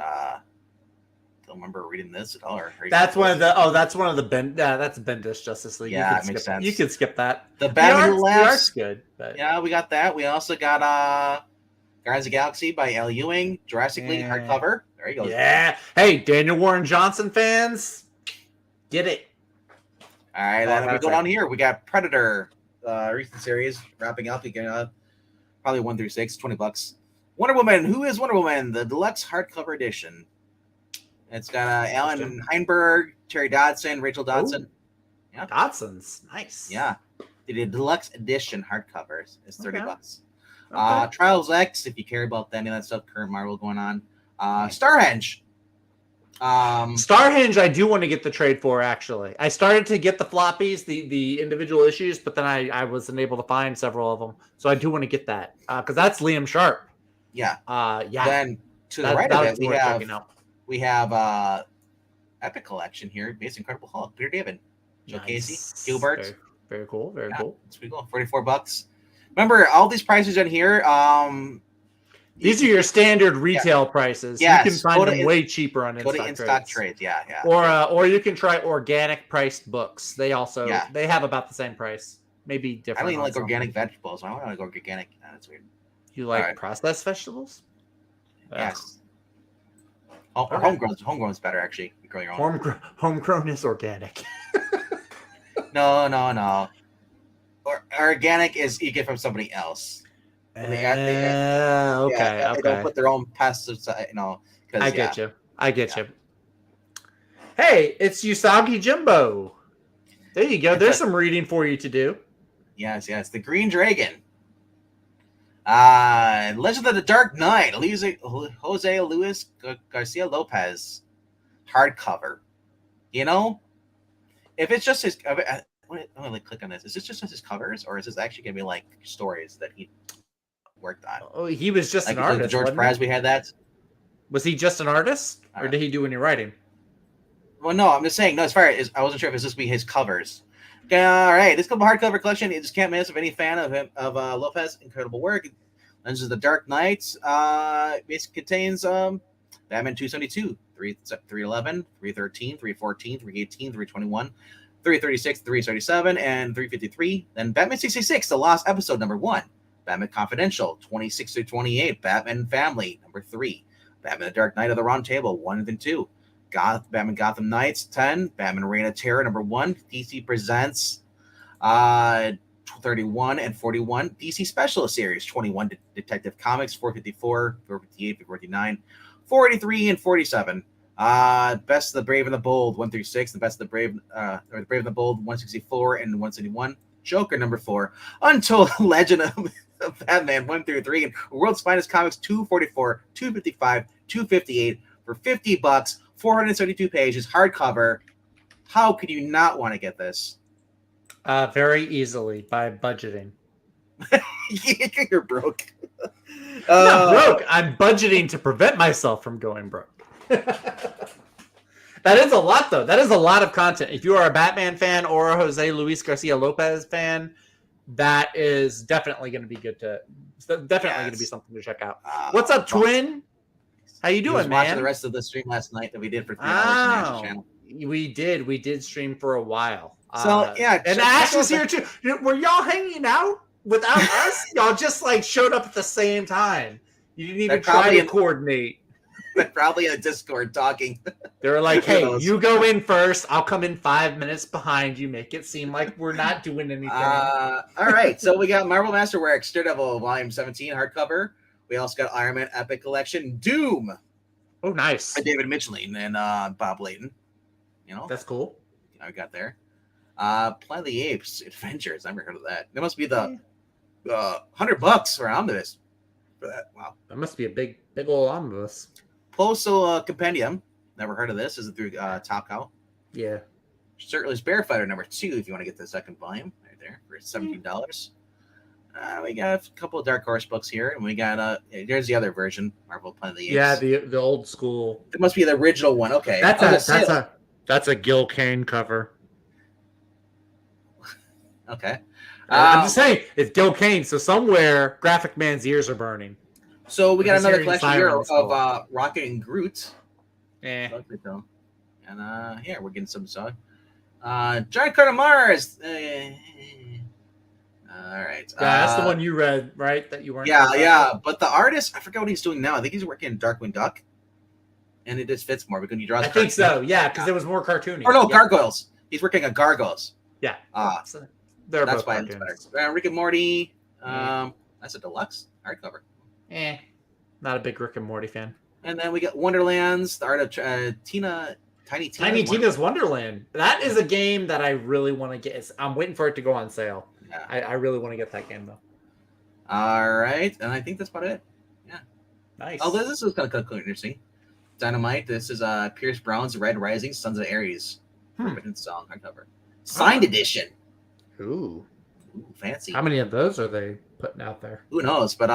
Don't remember reading this at all. That's one of the that's Bendis Justice League. Yeah, it makes sense. You can skip that. The Batman the art's good. But... Yeah, we got that. We also got Guardians of the Galaxy by Al Ewing, Jurassic League hardcover. There you go. Yeah. Hey, Daniel Warren Johnson fans, get it. All right, then we go down here. We got Predator, recent series wrapping up. You can probably 1 through 6, $20. Wonder Woman. Who is Wonder Woman? The deluxe hardcover edition. It's got Alan Heinberg, Terry Dodson, Rachel Dodson. Ooh. Yeah, Dodson's nice. Yeah, the deluxe edition hardcovers is $30. Okay. Trials X, if you care about any of that stuff, current Marvel going on. Starhenge. Starhenge, I do want to get the trade for. Actually, I started to get the floppies, the individual issues, but then I wasn't able to find several of them. So I do want to get that because that's Liam Sharp. Yeah. Yeah. Then to the right of it, we have Epic Collection here, based Incredible Hulk, Peter David, Joe Casey, Gilbert. Very, very cool. Very cool. It's pretty cool. $44. Remember, all these prices on here. These are your standard retail prices. Yes, you can find them way cheaper on in-stock trades. Yeah. Or you can try organic priced books. They also they have about the same price, maybe different. I don't even like organic vegetables. I want to like organic. That's weird. You like processed vegetables? Yes. Homegrown is better actually. You grow your own. Homegrown is organic. No. Organic is you get from somebody else. Okay. They don't put their own pesticides, I get you. Hey, it's Usagi Jimbo. There you go. There's some reading for you to do. Yes. The Green Dragon. Legend of the Dark Knight. Jose Luis Garcia Lopez. Hardcover. If it's just his... I'm going to click on this. Is this just his covers, or is this actually going to be like stories that he worked on? Oh, he was just an artist. George Praz, we had that. Was he just an artist, or did he do any writing? Well, no, I'm just saying. No, as far as I wasn't sure if it's just be his covers. Okay, all right, this hardcover collection. You just can't miss of any fan of him Lopez. Incredible work. Legends of the Dark Knight. Basically contains Batman 272, 311, 313, 314, 318, 321, 336, 337, and 353. Then Batman 66, The Lost Episode, number 1. Batman Confidential, 26 through 28. Batman Family, number 3. Batman The Dark Knight of the Round Table, 1 and 2. Batman Gotham Knights, 10. Batman Reign of Terror, number 1. DC Presents 31 and 41. DC Specialist Series, 21. Detective Comics, 454, 458, 459, 483, and 47. Best of the Brave and the Bold, 1 through 6. The Best of the Brave, or the Brave and the Bold, 164 and 171. Joker, number 4. Untold Legend of Batman, 1 through 3. And World's Finest Comics, 244, 255, 258 for $50, 472 pages, hardcover. How could you not want to get this? Very easily by budgeting. You're broke. I'm not broke. I'm budgeting to prevent myself from going broke. That is a lot, though. That is a lot of content. If you are a Batman fan or a Jose Luis Garcia Lopez fan, that is definitely going to be good to. Definitely going to be something to check out. What's up, Twin? How you doing, man? Watching the rest of the stream last night that we did for 3 hours on the channel. We did stream for a while. So yeah, and Ash is here too. Were y'all hanging out without us? Y'all just like showed up at the same time. You didn't even try to coordinate. They're probably in a Discord talking. They were like, "Hey, you go in first. I'll come in 5 minutes behind you. Make it seem like we're not doing anything." All right, so we got Marvel Masterworks, Daredevil Volume 17 hardcover. We also got Iron Man Epic Collection, Doom. Oh, nice. By David Michelinie and Bob Layton. You know, that's cool. I got there. Planet of the Apes Adventures. I've never heard of that. That must be the $100 for omnibus for that. Wow, that must be a big old omnibus. Postal Compendium. Never heard of this. Is it through Top Cow? Yeah. Shirtless Bear Fighter number 2. If you want to get the second volume, right there for $17. We got a couple of Dark Horse books here, and we got there's the other version, Marvel Planet of the Apes. Yeah, the old school. It must be the original one. Okay, that's a Gil Kane cover. Okay. I'm just saying, it's Gil Kane, so somewhere Graphic Man's ears are burning. So we got another collection here of Rocket and Groot. And yeah, we're getting some song. Giant Card of Mars. All right. Yeah, that's the one you read, right? That you weren't. Yeah. But the artist, I forgot what he's doing now. I think he's working in Darkwing Duck, and it just fits more because he draws. I think so. Yeah, because it was more cartoony. Or no, Gargoyles. He's working on Gargoyles. Yeah. That's both why it's better. Rick and Morty. That's a deluxe hardcover. Not a big Rick and Morty fan. And then we got Wonderlands, the art of Tiny Tina's Wonderland. That is a game that I really want to get. I'm waiting for it to go on sale. Yeah. I really want to get that game though. All right, and I think that's about it. Yeah. Nice. Oh, this is kind of interesting. Dynamite. This is Pierce Brown's Red Rising, Sons of Ares. Written song hardcover. Signed edition. Ooh, fancy. How many of those are they putting out there? Who knows? But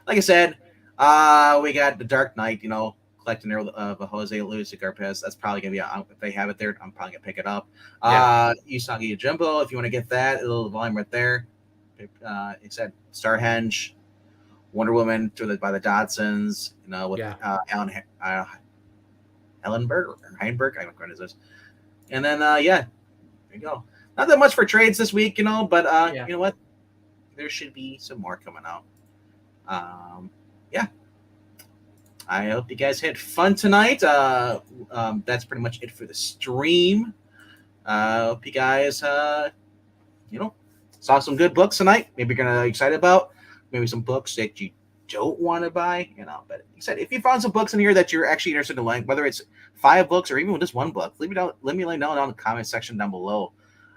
like I said, we got the Dark Knight. You know, collecting of Jose Luis Garpez. That's probably gonna be if they have it there. I'm probably gonna pick it up. Usagi Yojimbo, if you want to get that, a little volume right there. Like I said, Starhenge, Wonder Woman by the Dodsons. You know, with Alan Ellenberg or Heinberg. I don't know what it is. And then there you go. Not that much for trades this week, you know, but you know what? There should be some more coming out. I hope you guys had fun tonight. That's pretty much it for the stream. I hope you guys, saw some good books tonight. Maybe you're gonna be excited about. Maybe some books that you don't want to buy. You know, but like if you found some books in here that you're actually interested in, like whether it's 5 books or even just 1 book, let me know down in the comment section down below.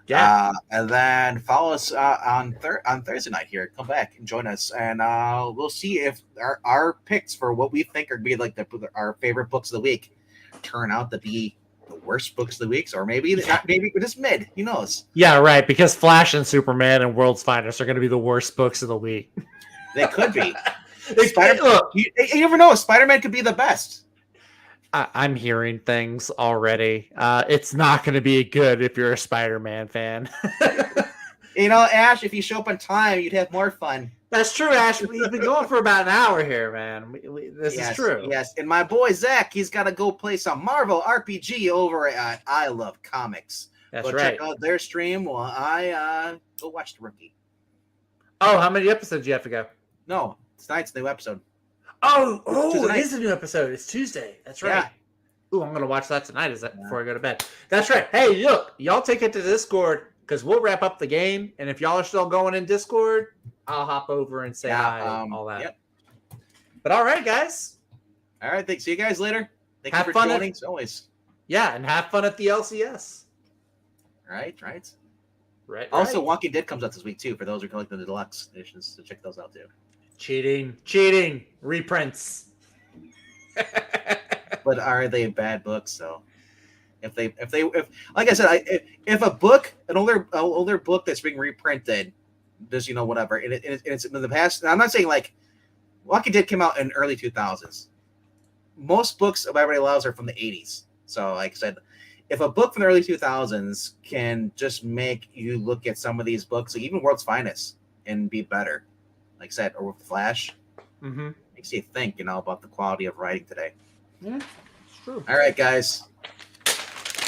Yeah, and then follow us on Thursday night here. Come back and join us, and we'll see if our picks for what we think are going to be like our favorite books of the week turn out to be the worst books of the week, or maybe just mid. Who knows? Yeah, right. Because Flash and Superman and World's Finest are going to be the worst books of the week. They could be. You never know. Spider-Man could be the best. I'm hearing things already. It's not going to be good if you're a Spider-Man fan. You know, Ash, if you show up on time, you'd have more fun. That's true, Ash. We've been going for about an hour here, man. This is true. Yes, and my boy Zach, he's got to go play some Marvel RPG over at I Love Comics. That's Go right. check out their stream while I go watch The Rookie. Oh, how many episodes do you have to go? No, tonight's the new episode. It is a new episode. It's Tuesday. That's right. Yeah. Ooh, I'm gonna watch that tonight. Before I go to bed? That's right. Hey, look, y'all take it to Discord because we'll wrap up the game. And if y'all are still going in Discord, I'll hop over and say hi and all that. Yep. But all right, guys. All right. Thanks. See you guys later. Thank Have you for fun joining, as always. Yeah, and have fun at the LCS. Right. Right. Also, Walking Dead comes out this week too. For those who collect the deluxe editions, so check those out too. Cheating, reprints. But are they bad books? So, if like I said, if a book, an older book that's being reprinted, just whatever, and it's in the past. And I'm not saying like Walking Dead came out in early 2000s. Most books of Everybody Loves are from the 80s. So, like I said, if a book from the early 2000s can just make you look at some of these books, like even World's Finest, and be better, like I said, or with Flash, makes you think, about the quality of writing today. Yeah, it's true. All right, guys.